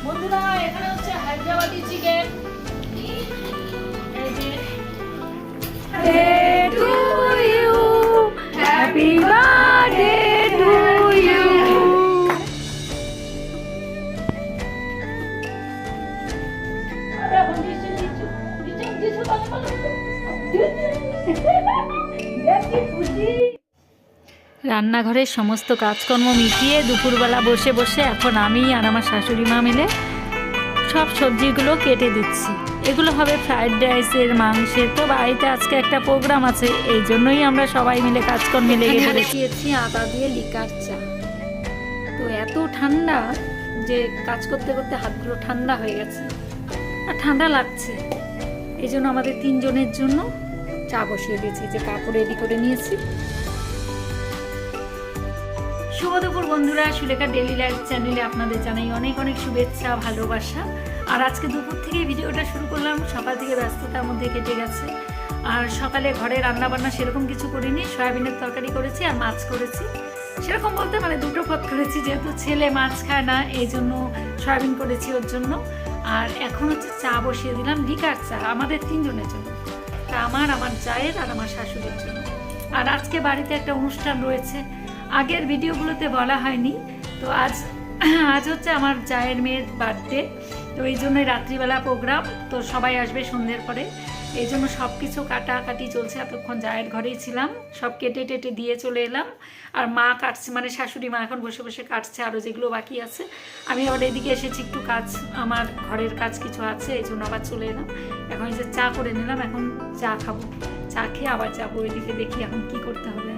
বন্ধুরা এখানে হচ্ছে হায়দ্রাবাদি চিকেন। এই যে to you, happy birthday to you. রান্নাঘরের সমস্ত কাজকর্ম মিটিয়ে দুপুরবেলা বসে বসে এখন আমি আর আমার শাশুড়ি মা মিলে সব সবজিগুলো কেটে দিচ্ছি। এগুলো হবে ফ্রাইড রাইসের, মাংসের। তো বাড়িতে আজকে একটা প্রোগ্রাম আছে, এই জন্যই আমরা সবাই মিলে কাজকর্মে লেগে পড়েছি। আদা দিয়ে লিকার চা। তো এত ঠান্ডা যে কাজ করতে করতে হাতগুলো ঠান্ডা হয়ে গেছে আর ঠান্ডা লাগছে, এই জন্য আমাদের তিনজনের জন্য চা বসিয়ে দিয়েছি। যে কাপড় রেডি করে নিয়েছি। শুভ দুপুর বন্ধুরা, সুলেখা ডেইলি লাইফ চ্যানেলে আপনাদের জানাই অনেক অনেক শুভেচ্ছা, ভালোবাসা। আর আজকে দুপুর থেকে ভিডিওটা শুরু করলাম। সকাল থেকে ব্যস্ততার মধ্যে কেটে গেছে। আর সকালে ঘরে রান্না বান্না সেরকম কিছু করিনি, সয়াবিনের তরকারি করেছি আর মাছ করেছি। সেরকম বলতে মানে দুটো পদ করেছি, যেহেতু ছেলে মাছ খায় না এই জন্য সয়াবিন করেছি ওর জন্য। আর এখন হচ্ছে চা বসিয়ে দিলাম, লিকার চা, আমাদের তিনজনের জন্য। তা আমার জায়ের আর আমার শাশুড়ির জন্য। আর আজকে বাড়িতে একটা অনুষ্ঠান রয়েছে, আগের ভিডিওগুলোতে বলা হয়নি। তো আজ হচ্ছে আমার জায়ের মেয়ের বার্থডে। তো এই জন্যই রাত্রিবেলা প্রোগ্রাম। তো সবাই আসবে সন্ধ্যের পরে, এই জন্য সব কিছু কাটাকাটি চলছে। এতক্ষণ জায়ের ঘরেই ছিলাম, সব কেটে টেটে দিয়ে চলে এলাম। আর মা কাটছে, মানে শাশুড়ি মা এখন বসে বসে কাটছে আরও যেগুলো বাকি আছে। আমি আবার এদিকে এসেছি, একটু কাজ, আমার ঘরের কাজ কিছু আছে, এই জন্য আবার চলে এলাম। এখন এই যে চা করে নিলাম, এখন চা খাবো। চা খেয়ে আবার যাবো এদিকে, দেখি এখন কি করতে হবে। আর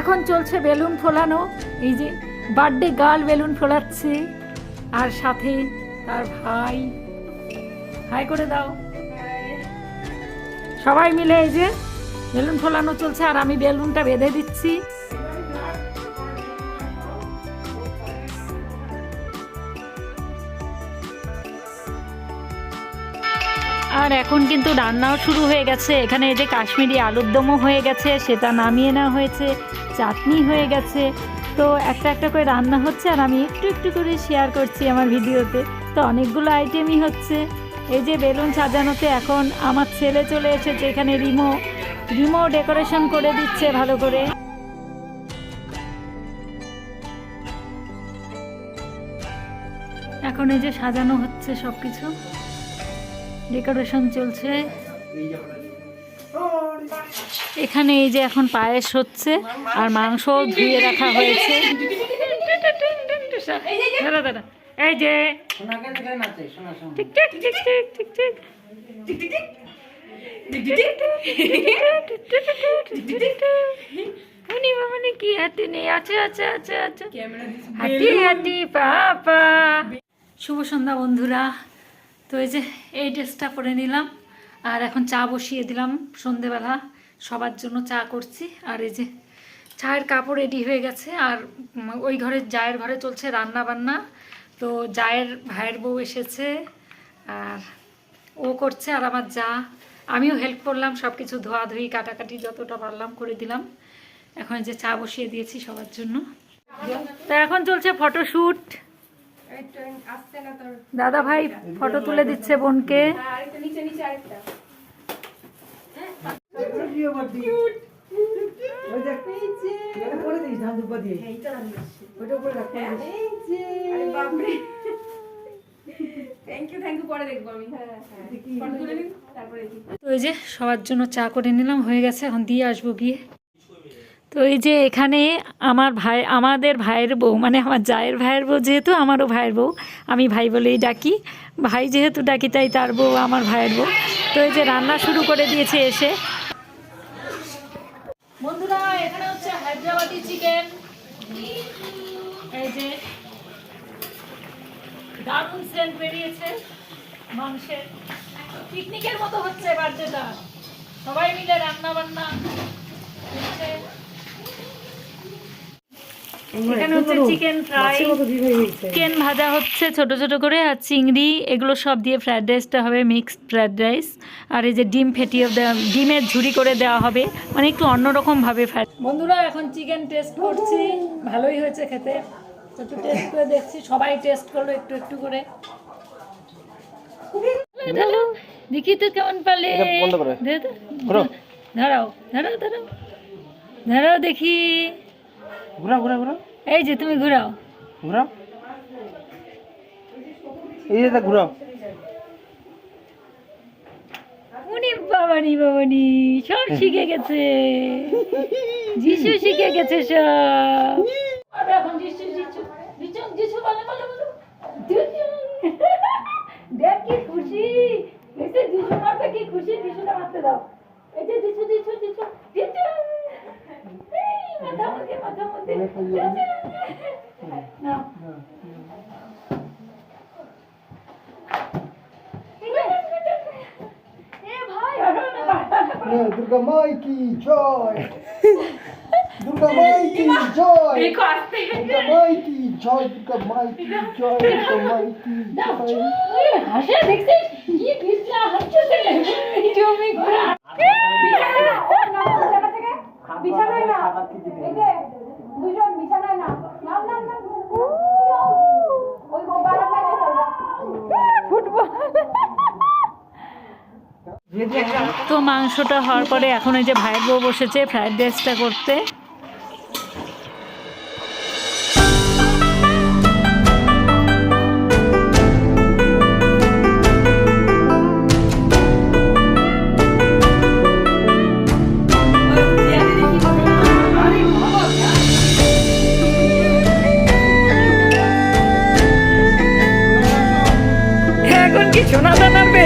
এখন চলছে বেলুন ফোলানো। এই যে বার্থডে গার্ল বেলুন ফোলাচ্ছে, আর সাথে তার ভাই। হাই করে দাও। সবাই মিলে এই যে বেলুন ফোলানো চলছে, আর আমি বেলুনটা বেঁধে দিচ্ছি। আর এখন কিন্তু রান্নাও শুরু হয়ে গেছে। এখানে এই যে কাশ্মীরি আলুর দমও হয়ে গেছে, সেটা নামিয়ে নেওয়া হয়েছে, চাটনি হয়ে গেছে। তো একটা একটা করে রান্না হচ্ছে, আর আমি একটু একটু করে শেয়ার করছি আমার ভিডিওতে। তো অনেকগুলো আইটেমই হচ্ছে। এই যে বেলুন সাজানোতে এখন আমার ছেলে চলে এসেছে, এখানে রিমো ডেকোরেশন করে দিচ্ছে ভালো করে। এখন এই যে সাজানো হচ্ছে, সব কিছু ডেকোরেশন চলছে। এখানে এই যে এখন পায়েস হচ্ছে, আর মাংস ধুয়ে রাখা হয়েছে। এই যে কি হাতি নেই, আছে আছে আছে আছে, হাতি হাতি পাপা। শুভ সন্ধ্যা বন্ধুরা। তো এই যে এই ড্রেসটা পরে নিলাম, আর এখন চা বসিয়ে দিলাম। সন্ধেবেলা সবার জন্য চা করছি। আর এই যে চায়ের কাপড় রেডি হয়ে গেছে। আর ওই ঘরে জায়ের ঘরে চলছে রান্না বান্না। তো জায়ের ভাইয়ের বউ এসেছে, আর ও করছে, আর আমার যা, আমিও হেল্প করলাম, সব কিছু ধোয়াধুয়ি কাটাকাটি যতটা পারলাম করে দিলাম। এখন যে চা বসিয়ে দিয়েছি সবার জন্য। তো এখন চলছে ফটোশ্যুট। দাদা ভাই ফটো তুলে দিচ্ছে বোনকে। তো এই যে সবার জন্য চা করে নিলাম, হয়ে গেছে, এখন দিয়ে আসবো গিয়ে। তো এই যে এখানে আমাদের ভাইয়ের বউ, মানে আমার জায়ের ভাইয়ের বউ, যেহেতু আমারও ভাইয়ের বউ, আমি ভাই বলেই ডাকি, ভাই যেহেতু ডাকি তাই তার বউ আমার ভাইয়ের বউ। তো এই যে রান্না শুরু করে দিয়েছে এসে। বন্ধুরা এখানে হচ্ছে হায়দ্রাবাদি চিকেন। এই যে দারুণ সেন্ট বেরিয়েছে মাংসের। পিকনিকের মতো হচ্ছে বার্থডেটা, সবাই মিলে রান্না বান্না হচ্ছে। এখানে হচ্ছে চিকেন ফ্রাই, চিকেন ভাজা হচ্ছে ছোট ছোট করে, আর চিংড়ি, এগুলো সব দিয়ে ফ্রাইড রাইসটা হবে, মিক্সড ফ্রাইড রাইস। আর এই যে ডিম ফেটিয়ে দেওয়া, ডিমের ঝুড়ি করে দেওয়া হবে, মানে একটু অন্যরকমভাবে ফ্রাইড। বন্ধুরা এখন চিকেন টেস্ট করছি, ভালোই হয়েছে খেতে, একটু টেস্ট করে দেখছি, সবাই টেস্ট করলো একটু একটু করে। দেখি তো কেমন পারলে, দাঁড়াও দাঁড়াও দাঁড়াও দাঁড়াও দেখি, ঘুরাও ঘুরাও ঘুরাও, এই যে তুমি ঘুরাও ঘুরাও, এই যে ঘুরাও। উনি বাবানি বাবানি সব শিখে গেছে, যিশু শিখে গেছে সব। এখন যিশু যিশু যিশু যিশু বলে বলে বলে, দেখ কি খুশি, এসে যিশু মারবে, কি খুশি, যিশুটা মারতে দাও, এই যে যিশু যিশু যিশু যিশু, মাথা মধ্যে মাথা মধ্যে না। दुर्गा माई की जय, दुर्गा माई की जय, दुर्गा माई की जय, दुर्गा माई की जय, दुर्गा माई की जय। হাসে দেখছিস কি বিছলা হাসছে তুমি ঘোড়া বিছানায় না, এই যে দুজন বিছানায় না, নাম নাম নাম, ওই মোবাইল লাগে ফুটবল। তো মাংসটা হওয়ার পরে এখন এই যে ভাইয়ের বউ বসেছে ফ্রাইড রাইসটা করতে। এখন কি শোনা জানাবে?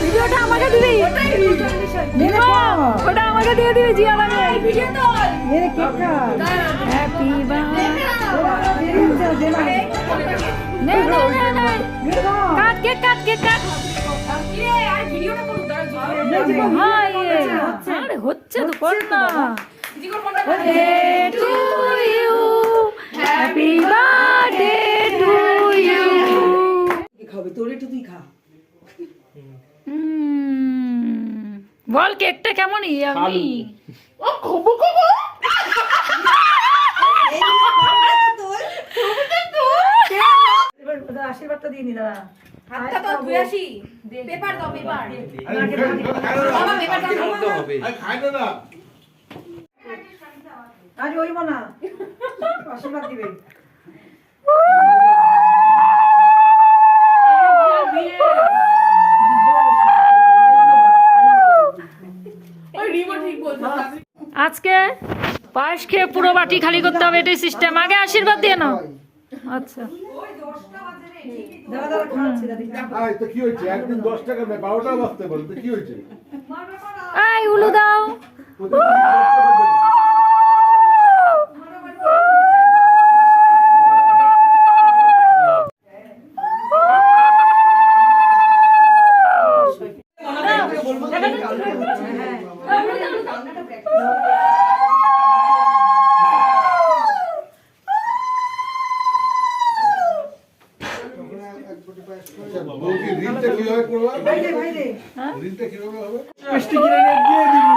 ভিডিওটা আমাকে দিবি, ওটা আমাকে দিয়ে দিবি, জিয়া লাগে happy cut cake cut cake cut. আরে হচ্ছে তো কর না। Happy birthday to you. খাবে তোর একটু তুই খা। বল কেকটা কেমন? আমি আশীর্বাদটা দিয়ে নি দাদা। হাতটা তো ধুয়ে আসি, পেপার দাও পেপার, বাবা পেপার দাও, খাইবে না আজ ওইব না, আশীর্বাদ দিবে। আজকে পায়েস খেয়ে পুরো বাটি খালি করতে হবে, এটাই সিস্টেম। আগে আশীর্বাদ দিয়ে নাও। আচ্ছা দাঁড়া খাওয়াচ্ছি দাদি আয় তো কি হয়েছে একদিন 10 টাকা নেই 12টা বাজতে পারে তো কি হয়েছে আই উলু দাও বৌদি রিলটা কিভাবে করবা ভাই রে রিলটা কিভাবে হবে মিষ্টি কিনে নিয়ে দিয়ে দিবি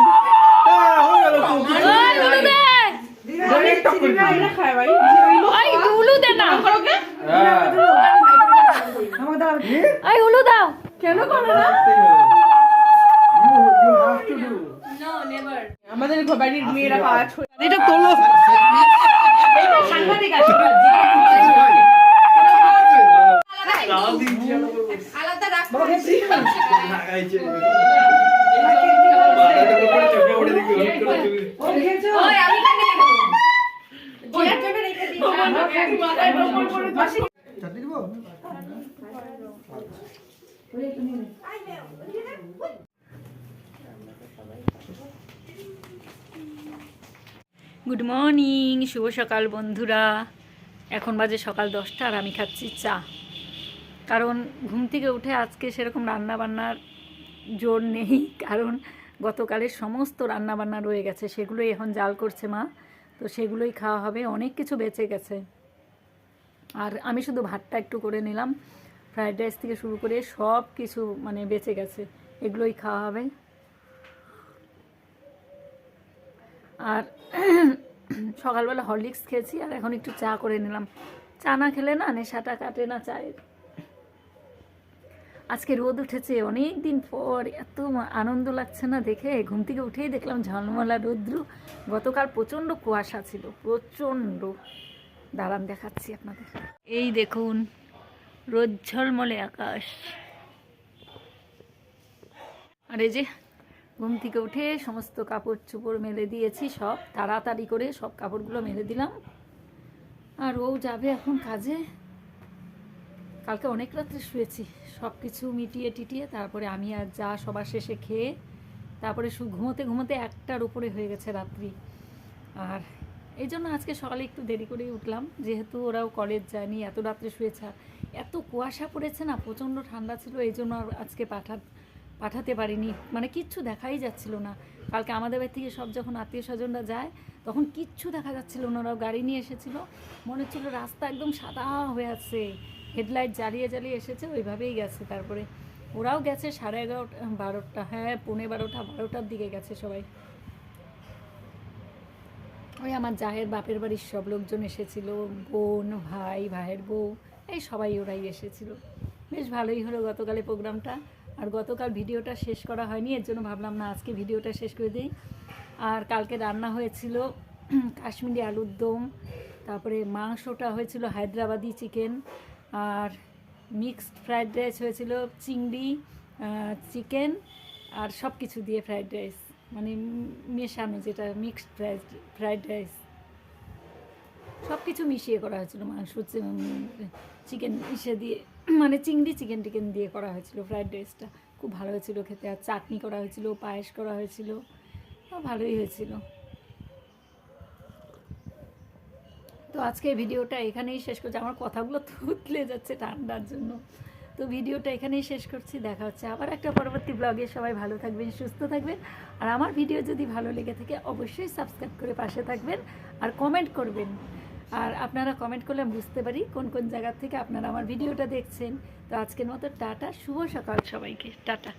হয়ে গেল তো ওই উলু দে ওই উলু দে না আমার দাঁড়া ওই উলু দাও কেন করে না আমাদের বাড়ির মেয়েরা কাজ এটা তোলো সাংঘাতিক আছে আলাদা রাখ ওই আমি কানে জিয়া টেবে রেখে দিই মাথায় ডবল করে চাটনি দিব গুড মর্নিং শুভ সকাল বন্ধুরা এখন বাজে সকাল 10টা আর আমি খাচ্ছি চা কারণ ঘুম থেকে উঠে আজকে সেরকম রান্না বান্নার জোর নেই কারণ গতকালের সমস্ত রান্না বান্না রয়ে গেছে সেগুলোই এখন জাল করছে মা তো সেগুলোই খাওয়া হবে অনেক কিছু বেঁচে গেছে আর আমি শুধু ভাতটা একটু করে নিলাম ফ্রাইড রাইস থেকে শুরু করে সব কিছু মানে বেঁচে গেছে এগুলোই খাওয়া হবে আর সকালবেলা হরলিক্স খেয়েছি আর এখন একটু চা করে নিলাম চা না খেলে না নেশাটা কাটে না চায়ের আজকে রোদ উঠেছে অনেক দিন পর এত আনন্দ লাগছে না দেখে ঘুম থেকে উঠেই দেখলাম ঝলমলা রৌদ্র গতকাল প্রচণ্ড কুয়াশা ছিল প্রচণ্ড দাঁড়ান দেখাচ্ছি আপনাদের এই দেখুন রোদ ঝলমলে আকাশ আর এই যে ঘুম থেকে উঠে সমস্ত কাপড় চোপড় মেলে দিয়েছি সব তাড়াতাড়ি করে সব কাপড়গুলো মেলে দিলাম আর ও যাবে এখন কাজে কালকে অনেক রাত্রে শুয়েছি সব কিছু মিটিয়ে টিটিয়ে তারপরে আমি আর যা সবার শেষে খেয়ে তারপরে ঘুমোতে ঘুমোতে 1টার উপরে হয়ে গেছে রাত্রি আর এই জন্য আজকে সকালে একটু দেরি করেই উঠলাম যেহেতু ওরাও কলেজ যায়নি এত রাত্রে শুয়েছে এত কুয়াশা পড়েছে না প্রচণ্ড ঠান্ডা ছিল এই জন্য আজকে পাঠাতে পারিনি মানে কিচ্ছু দেখাই যাচ্ছিল না কালকে আমাদের বাড়ি থেকে সব যখন আত্মীয় স্বজনরা যায় তখন কিচ্ছু দেখা যাচ্ছিল না ওরাও গাড়ি নিয়ে এসেছিল মনে হচ্ছিল রাস্তা একদম সাদা হয়ে আছে হেডলাইট জ্বালিয়ে জ্বালিয়ে এসেছে ওইভাবেই গেছে তারপরে ওরাও গেছে 11:30 12টা হ্যাঁ 12:30 দিকে গেছে সবাই ওই আমার জাহের বাপের বাড়ির সব লোকজন এসেছিল বোন ভাই ভাইয়ের বউ এই সবাই ওরাই এসেছিল বেশ ভালোই হলো গতকালের প্রোগ্রামটা আর গতকাল ভিডিওটা শেষ করা হয়নি এর জন্য ভাবলাম না আজকে ভিডিওটা শেষ করে দিই আর কালকে রান্না হয়েছিল কাশ্মীরি আলুর দম তারপরে মাংসটা হয়েছিল হায়দ্রাবাদি চিকেন আর মিক্সড ফ্রাইড রাইস হয়েছিল চিংড়ি চিকেন আর সব কিছু দিয়ে ফ্রাইড রাইস মানে মেশানো যেটা মিক্সড ফ্রাইড রাইস সব কিছু মিশিয়ে করা হয়েছিল মাংস চিকেন মিশিয়ে দিয়ে মানে চিংড়ি চিকেন টিকেন দিয়ে করা হয়েছিল ফ্রাইড রাইসটা খুব ভালো হয়েছিল খেতে আর চাটনি করা হয়েছিল পায়েস করা হয়েছিল ভালোই হয়েছিল তো আজকে ভিডিওটা এখানেই শেষ করছি আমার কথাগুলো থুতলে যাচ্ছে ঠান্ডার জন্য তো ভিডিওটা এখানেই শেষ করছি দেখা হচ্ছে আবার একটা পরবর্তী ব্লগে সবাই ভালো থাকবেন সুস্থ থাকবেন আর আমার ভিডিও যদি ভালো লেগে থাকে অবশ্যই সাবস্ক্রাইব করে পাশে থাকবেন আর কমেন্ট করবেন আর আপনারা কমেন্ট করলে আমি বুঝতে পারি কোন কোন জায়গা থেকে আপনারা আমার ভিডিওটা দেখছেন তো আজকের মতো টাটা শুভ সকাল সবাইকে টাটা